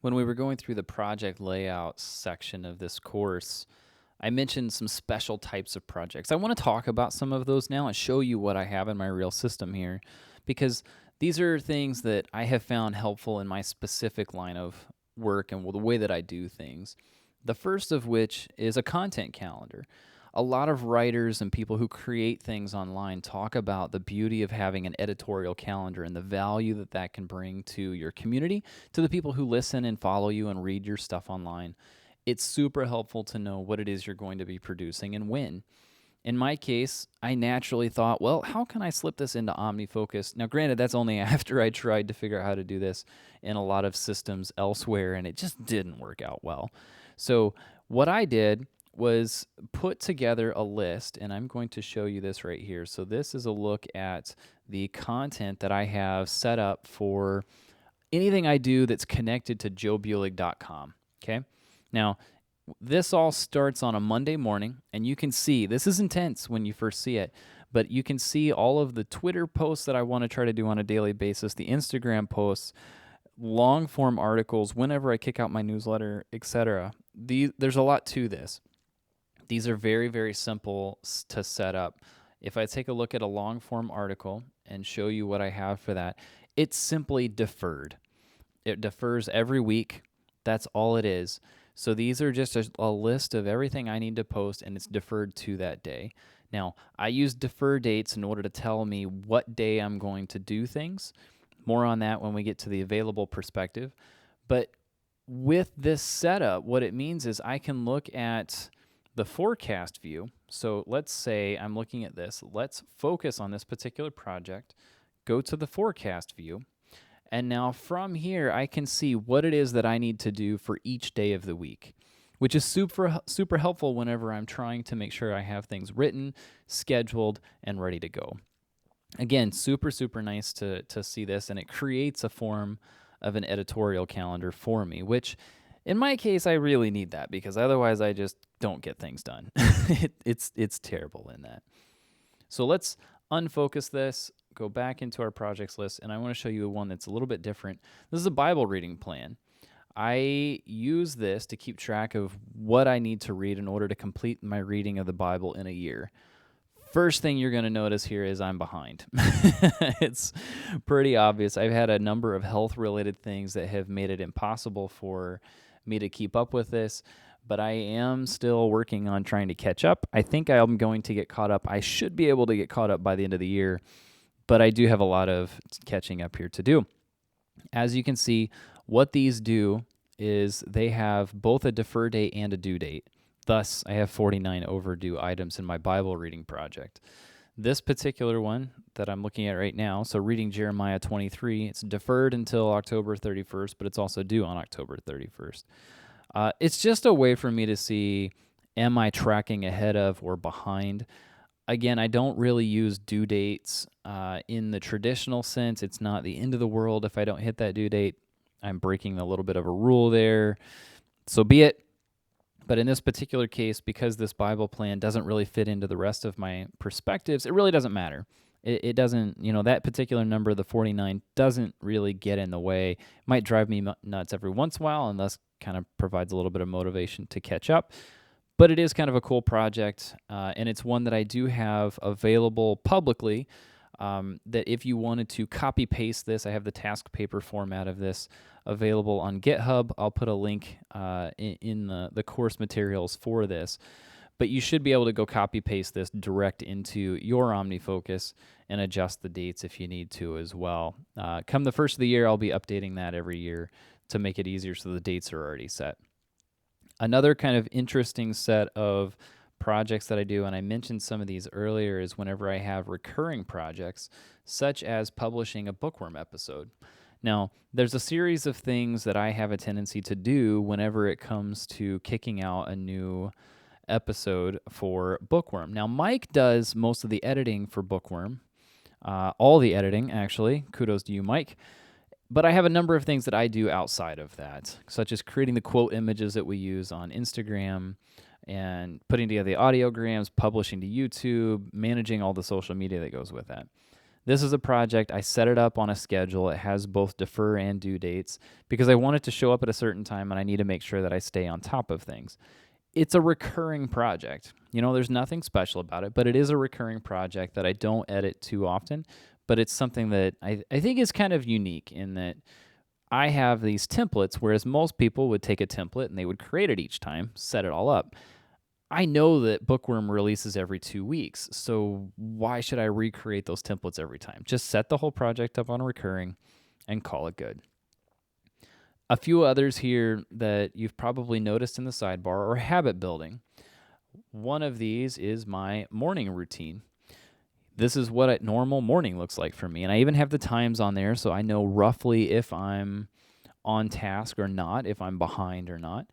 when we were going through the project layout section of this course, I mentioned some special types of projects. I want to talk about some of those now and show you what I have in my real system here, because these are things that I have found helpful in my specific line of work and the way that I do things. The first of which is a content calendar. A lot of writers and people who create things online talk about the beauty of having an editorial calendar and the value that that can bring to your community, to the people who listen and follow you and read your stuff online. It's super helpful to know what it is you're going to be producing and when. In my case, I naturally thought, well, how can I slip this into OmniFocus? Now, granted, that's only after I tried to figure out how to do this in a lot of systems elsewhere, and it just didn't work out well. So what I did was put together a list, and I'm going to show you this right here. So this is a look at the content that I have set up for anything I do that's connected to joebulig.com, okay? Now, this all starts on a Monday morning, and you can see, this is intense when you first see it, but you can see all of the Twitter posts that I want to try to do on a daily basis, the Instagram posts, long form articles, whenever I kick out my newsletter, etc. There's a lot to this. These are very, very simple to set up. If I take a look at a long form article and show you what I have for that, it's simply deferred. It defers every week. That's all it is. So these are just a list of everything I need to post, and it's deferred to that day. Now, I use defer dates in order to tell me what day I'm going to do things. More on that when we get to the available perspective. But with this setup, what it means is I can look at the forecast view. So let's say I'm looking at this. Let's focus on this particular project. Go to the forecast view. And now from here, I can see what it is that I need to do for each day of the week, which is super helpful whenever I'm trying to make sure I have things written, scheduled, and ready to go. Again, super nice to see this, and it creates a form of an editorial calendar for me, which in my case, I really need that because otherwise I just don't get things done. It's terrible in that. So let's unfocus this, go back into our projects list, and I want to show you one that's a little bit different. This is a Bible reading plan. I use this to keep track of what I need to read in order to complete my reading of the Bible in a year. First thing you're going to notice here is I'm behind. It's pretty obvious. I've had a number of health-related things that have made it impossible for me to keep up with this, but I am still working on trying to catch up. I think I'm going to get caught up. I should be able to get caught up by the end of the year, but I do have a lot of catching up here to do. As you can see, what these do is they have both a defer date and a due date. Thus, I have 49 overdue items in my Bible reading project. This particular one that I'm looking at right now, so reading Jeremiah 23, it's deferred until October 31st, but it's also due on October 31st. It's just a way for me to see, am I tracking ahead of or behind? Again, I don't really use due dates in the traditional sense. It's not the end of the world if I don't hit that due date. I'm breaking a little bit of a rule there. So be it. But in this particular case, because this Bible plan doesn't really fit into the rest of my perspectives, it really doesn't matter. It doesn't, that particular number, the 49, doesn't really get in the way. It might drive me nuts every once in a while, and thus kind of provides a little bit of motivation to catch up. But it is kind of a cool project, and it's one that I do have available publicly, that if you wanted to copy-paste this, I have the task paper format of this available on GitHub. I'll put a link in the course materials for this. But you should be able to go copy-paste this direct into your OmniFocus and adjust the dates if you need to as well. Come the first of the year, I'll be updating that every year to make it easier so the dates are already set. Another kind of interesting set of projects that I do, and I mentioned some of these earlier, is whenever I have recurring projects, such as publishing a Bookworm episode. Now, there's a series of things that I have a tendency to do whenever it comes to kicking out a new episode for Bookworm. Now, Mike does most of the editing for Bookworm, all the editing, actually. Kudos to you, Mike. But I have a number of things that I do outside of that, such as creating the quote images that we use on Instagram and putting together the audiograms, publishing to YouTube, managing all the social media that goes with that. This is a project, I set it up on a schedule. It has both defer and due dates because I want it to show up at a certain time and I need to make sure that I stay on top of things. It's a recurring project. There's nothing special about it, but it is a recurring project that I don't edit too often. But it's something that I think is kind of unique in that I have these templates, whereas most people would take a template and they would create it each time, set it all up. I know that Bookworm releases every 2 weeks, so why should I recreate those templates every time? Just set the whole project up on a recurring and call it good. A few others here that you've probably noticed in the sidebar are habit building. One of these is my morning routine. This is what a normal morning looks like for me, and I even have the times on there so I know roughly if I'm on task or not, if I'm behind or not.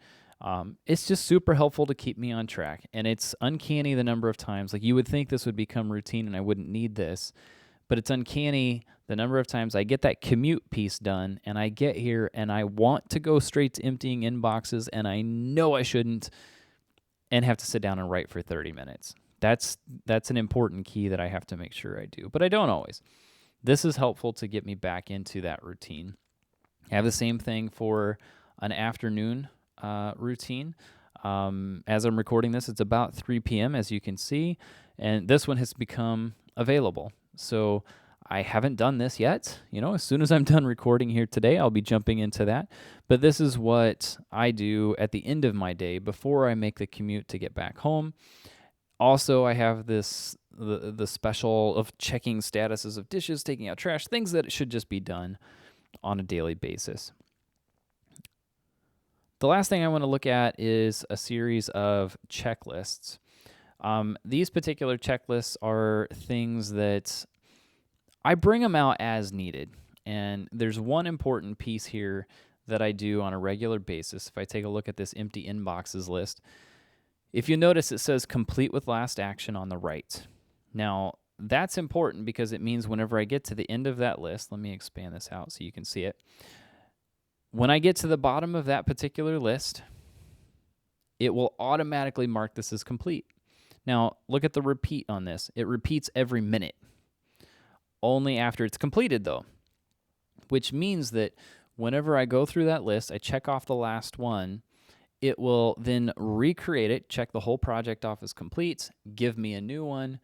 It's just super helpful to keep me on track, and it's uncanny the number of times, like you would think this would become routine and I wouldn't need this, but it's uncanny the number of times I get that commute piece done and I get here and I want to go straight to emptying inboxes and I know I shouldn't and have to sit down and write for 30 minutes. That's an important key that I have to make sure I do, but I don't always. This is helpful to get me back into that routine. I have the same thing for an afternoon routine. As I'm recording this, it's about 3 p.m. as you can see, and this one has become available. So I haven't done this yet. As soon as I'm done recording here today, I'll be jumping into that. But this is what I do at the end of my day before I make the commute to get back home. Also, I have the special of checking statuses of dishes, taking out trash, things that should just be done on a daily basis. The last thing I want to look at is a series of checklists. These particular checklists are things that I bring them out as needed. And there's one important piece here that I do on a regular basis. If I take a look at this empty inboxes list, if you notice, it says complete with last action on the right. Now, that's important because it means whenever I get to the end of that list, let me expand this out so you can see it. When I get to the bottom of that particular list, it will automatically mark this as complete. Now, look at the repeat on this. It repeats every minute, only after it's completed though, which means that whenever I go through that list, I check off the last one, it will then recreate it, check the whole project off as complete, give me a new one,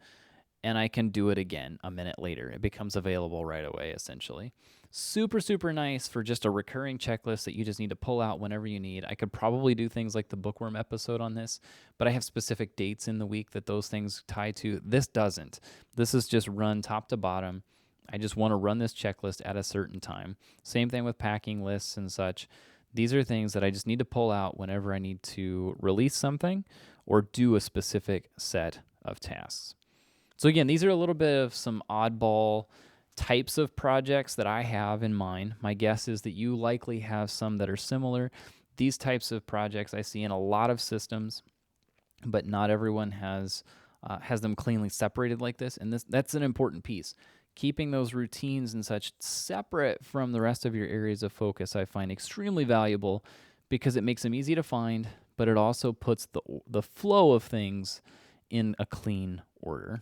and I can do it again a minute later. It becomes available right away, essentially. Super, super nice for just a recurring checklist that you just need to pull out whenever you need. I could probably do things like the Bookworm episode on this, but I have specific dates in the week that those things tie to. This doesn't. This is just run top to bottom. I just want to run this checklist at a certain time. Same thing with packing lists and such. These are things that I just need to pull out whenever I need to release something or do a specific set of tasks. So again, these are a little bit of some oddball types of projects that I have in mind. My guess is that you likely have some that are similar. These types of projects I see in a lot of systems, but not everyone has them cleanly separated like this. And that's an important piece. Keeping those routines and such separate from the rest of your areas of focus, I find extremely valuable because it makes them easy to find, but it also puts the flow of things in a clean order.